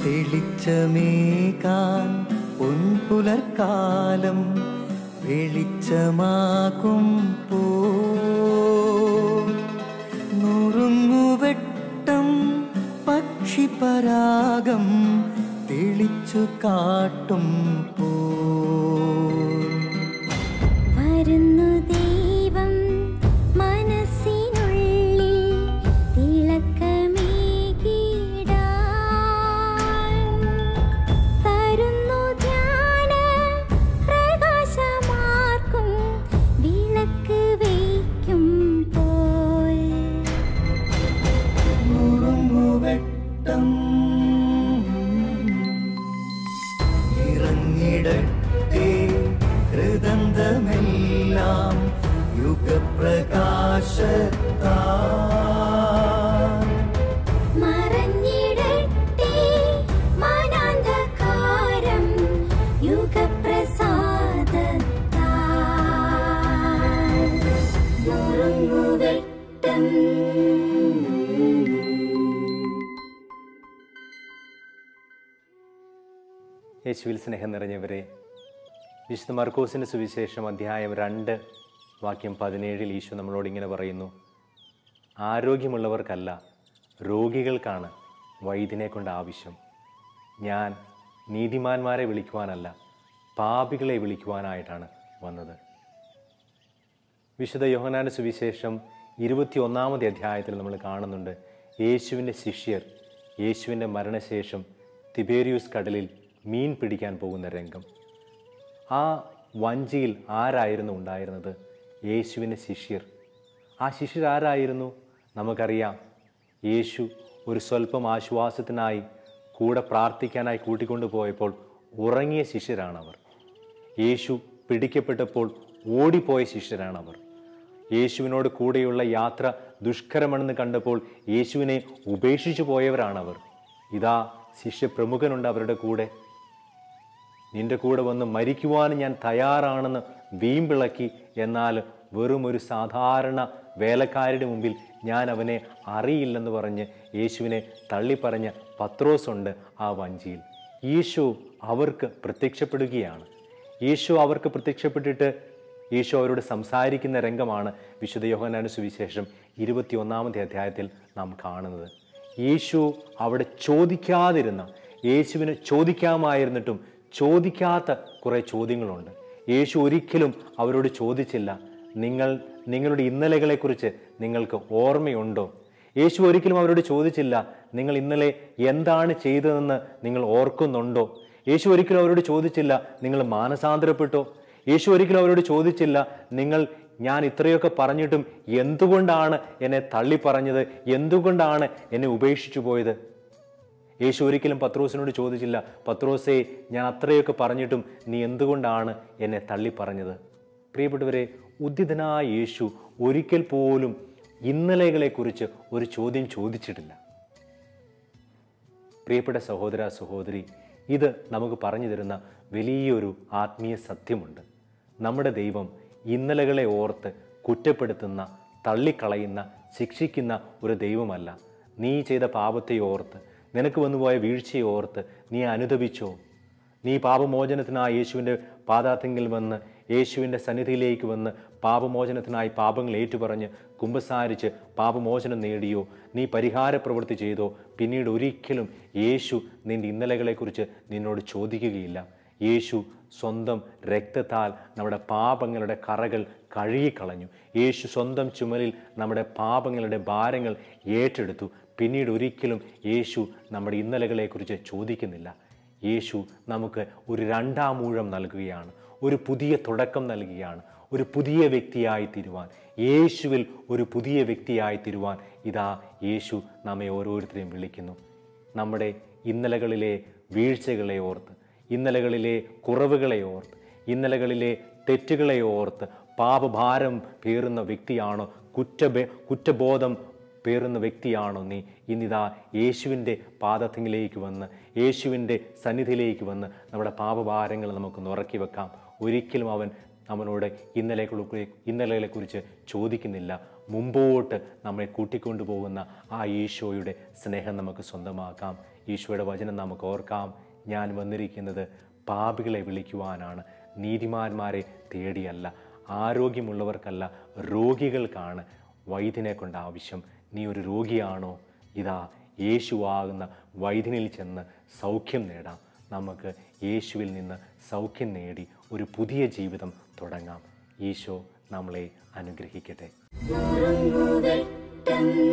തെളിച്ചമേകാൻ പൊൻപുലർക്കാലം വെളിച്ചമാകുമ്പോ നുറുങ്ങുവെട്ടം പക്ഷിപരാഗം തെളിച്ചു കാട്ടുമ്പോ വരുന്നു ദൈവം മനസ്സിനുള്ളിൽ തിളക്കമേകിടാൻ തരുന്നു ധ്യാന പ്രകാശമാർക്കും വിളക്ക് വയ്ക്കുമ്പോൾ നുറുങ്ങുവെട്ടം ഇറങ്ങിടട്ടെ ഹൃദന്തമെല്ലാം യുഗപ്രകാശത്താൽ മറഞ്ഞിടട്ടെ മനാന്ധകാരം യുഗപ്രസാദത്താൽ നുറുങ്ങുവെട്ടം. യേശുവിൽ സ്നേഹം നിറഞ്ഞവരെ, വിശുദ്ധ മർക്കോസിൻ്റെ സുവിശേഷം അധ്യായം 2 വാക്യം 17 ഈശോ നമ്മളോട് ഇങ്ങനെ പറയുന്നു: ആരോഗ്യമുള്ളവർക്കല്ല രോഗികൾക്കാണ് വൈദ്യനെ കൊണ്ട് ആവശ്യം. ഞാൻ നീതിമാന്മാരെ വിളിക്കുവാനല്ല പാപികളെ വിളിക്കുവാനായിട്ടാണ് വന്നത്. വിശുദ്ധ യോഹന്നാന്റെ സുവിശേഷം 21-ാമത്തെ അധ്യായത്തിൽ നമ്മൾ കാണുന്നുണ്ട് യേശുവിൻ്റെ ശിഷ്യർ യേശുവിൻ്റെ മരണശേഷം തിബേരിയൂസ് കടലിൽ മീൻ പിടിക്കാൻ പോകുന്ന രംഗം. ആ വഞ്ചിയിൽ ആരായിരുന്നു ഉണ്ടായിരുന്നത്? യേശുവിൻ്റെ ശിഷ്യർ. ആ ശിഷ്യർ ആരായിരുന്നു? നമുക്കറിയാം, യേശു ഒരു സ്വല്പം ആശ്വാസത്തിനായി കൂടെ പ്രാർത്ഥിക്കാനായി കൂട്ടിക്കൊണ്ടു പോയപ്പോൾ ഉറങ്ങിയ ശിഷ്യരാണവർ. യേശു പിടിക്കപ്പെട്ടപ്പോൾ ഓടിപ്പോയ ശിഷ്യരാണവർ. യേശുവിനോട് കൂടെയുള്ള യാത്ര ദുഷ്കരമെന്ന് കണ്ടപ്പോൾ യേശുവിനെ ഉപേക്ഷിച്ചു പോയവരാണവർ. ഇതാ ശിഷ്യപ്രമുഖനുണ്ട് അവരുടെ കൂടെ. നിന്റെ കൂടെ വന്ന് മരിക്കുവാൻ ഞാൻ തയ്യാറാണെന്ന് വീമ്പിളക്കി, എന്നാൽ വെറും ഒരു സാധാരണ വേലക്കാരുടെ മുമ്പിൽ ഞാൻ അവനെ അറിയില്ലെന്ന് പറഞ്ഞ് യേശുവിനെ തള്ളിപ്പറഞ്ഞ പത്രോസുണ്ട് ആ വഞ്ചിയിൽ. യേശു അവർക്ക് പ്രത്യക്ഷപ്പെടുകയാണ്. യേശു അവർക്ക് പ്രത്യക്ഷപ്പെട്ടിട്ട് യേശു അവരോട് സംസാരിക്കുന്ന രംഗമാണ് വിശുദ്ധ യോഹന്നാന്റെ സുവിശേഷം 21-ാമത്തെ അധ്യായത്തിൽ നാം കാണുന്നത്. യേശു അവിടെ ചോദിക്കാതിരുന്ന, യേശുവിന് ചോദിക്കാമായിരുന്നിട്ടും ചോദിക്കാത്ത കുറേ ചോദ്യങ്ങളുണ്ട്. യേശു ഒരിക്കലും അവരോട് ചോദിച്ചില്ല, നിങ്ങളുടെ ഇന്നലെകളെക്കുറിച്ച് നിങ്ങൾക്ക് ഓർമ്മയുണ്ടോ? യേശു ഒരിക്കലും അവരോട് ചോദിച്ചില്ല, നിങ്ങൾ ഇന്നലെ എന്താണ് ചെയ്തതെന്ന് നിങ്ങൾ ഓർക്കുന്നുണ്ടോ? യേശു ഒരിക്കലും അവരോട് ചോദിച്ചില്ല, നിങ്ങൾ മാനസാന്തരപ്പെട്ടോ? യേശു ഒരിക്കലും അവരോട് ചോദിച്ചില്ല, ഞാൻ ഇത്രയൊക്കെ പറഞ്ഞിട്ടും എന്തുകൊണ്ടാണ് എന്നെ തള്ളിപ്പറഞ്ഞത്, എന്തുകൊണ്ടാണ് എന്നെ ഉപേക്ഷിച്ചു പോയത്? യേശു ഒരിക്കലും പത്രോസിനോട് ചോദിച്ചില്ല, പത്രോസേ, ഞാൻ അത്രയൊക്കെ പറഞ്ഞിട്ടും നീ എന്തുകൊണ്ടാണ് എന്നെ തള്ളിപ്പറഞ്ഞത്? പ്രിയപ്പെട്ടവരെ, ഉദ്ധിതനായ യേശു ഒരിക്കൽ പോലും ഇന്നലെകളെക്കുറിച്ച് ഒരു ചോദ്യം ചോദിച്ചിട്ടില്ല. പ്രിയപ്പെട്ട സഹോദര സഹോദരി, ഇത് നമുക്ക് പറഞ്ഞു തരുന്ന വലിയൊരു ആത്മീയ സത്യമുണ്ട്. നമ്മുടെ ദൈവം ഇന്നലകളെ ഓർത്ത് കുറ്റപ്പെടുത്തുന്ന, തള്ളിക്കളയുന്ന, ശിക്ഷിക്കുന്ന ഒരു ദൈവമല്ല. നീ ചെയ്ത പാപത്തെ ഓർത്ത്, നിനക്ക് വന്നുപോയ വീഴ്ചയെ ഓർത്ത് നീ അനുതപിച്ചോ? നീ പാപമോചനത്തിനായി യേശുവിൻ്റെ പാദാത്തിങ്കിൽ വന്ന്, യേശുവിൻ്റെ സന്നിധിയിലേക്ക് വന്ന് പാപമോചനത്തിനായി പാപങ്ങൾ ഏറ്റുപറഞ്ഞ് കുമ്പസാരിച്ച് പാപമോചനം നേടിയോ? നീ പരിഹാര പ്രവൃത്തി ചെയ്തോ? പിന്നീട് ഒരിക്കലും യേശു നിൻ്റെ ഇന്നലകളെക്കുറിച്ച് നിന്നോട് ചോദിക്കുകയില്ല. യേശു സ്വന്തം രക്തത്താൽ നമ്മുടെ പാപങ്ങളുടെ കറകൾ കഴുകിക്കളഞ്ഞു. യേശു സ്വന്തം ചുമലിൽ നമ്മുടെ പാപങ്ങളുടെ ഭാരങ്ങൾ ഏറ്റെടുത്തു. പിന്നീട് ഒരിക്കലും യേശു നമ്മുടെ ഇന്നലകളെക്കുറിച്ച് ചോദിക്കുന്നില്ല. യേശു നമുക്ക് ഒരു 2ാം ഊഴം നൽകുകയാണ്, ഒരു പുതിയ തുടക്കം നൽകുകയാണ്, ഒരു പുതിയ വ്യക്തിയായി തീരുവാൻ, യേശുവിൽ ഒരു പുതിയ വ്യക്തിയായി തീരുവാൻ ഇതാ യേശു നമ്മെ ഓരോരുത്തരെയും വിളിക്കുന്നു. നമ്മുടെ ഇന്നലകളിലെ വീഴ്ചകളെ ഓർത്ത്, ഇന്നലകളിലെ കുറവുകളെ ഓർത്ത്, ഇന്നലകളിലെ തെറ്റുകളെ ഓർത്ത് പാപഭാരം പേറുന്ന വ്യക്തിയാണോ, കുറ്റബോധം പേറുന്ന വ്യക്തിയാണോ നീ? ഇന്നിതാ യേശുവിൻ്റെ പാദത്തിലേക്ക് വന്ന്, യേശുവിൻ്റെ സന്നിധിയിലേക്ക് വന്ന് നമ്മുടെ പാപഭാരങ്ങൾ നമുക്കൊന്ന് ഉറക്കി വെക്കാം. ഒരിക്കലും അവനോട് ഇന്നലകളെക്കുറിച്ച് ചോദിക്കുന്നില്ല. മുമ്പോട്ട് നമ്മെ കൂട്ടിക്കൊണ്ടുപോകുന്ന ആ ഈശോയുടെ സ്നേഹം നമുക്ക് സ്വന്തമാക്കാം. ഈശോയുടെ വചനം നമുക്ക് ഓർക്കാം. ഞാൻ വന്നിരിക്കുന്നത് പാപികളെ വിളിക്കുവാനാണ്, നീതിമാന്മാരെ തേടിയല്ല. ആരോഗ്യമുള്ളവർക്കല്ല, രോഗികൾക്കാണ് വൈദ്യനെ കൊണ്ട് ആവശ്യം. നീ ഒരു രോഗിയാണോ? ഇതാ യേശുവാകുന്ന വൈദ്യനിൽ ചെന്ന് സൗഖ്യം നേടാം. നമുക്ക് യേശുവിൽ നിന്ന് സൗഖ്യം നേടി ഒരു പുതിയ ജീവിതം തുടങ്ങാം. ഈശോ നമ്മളെ അനുഗ്രഹിക്കട്ടെ. നുറുങ്ങുവെട്ടം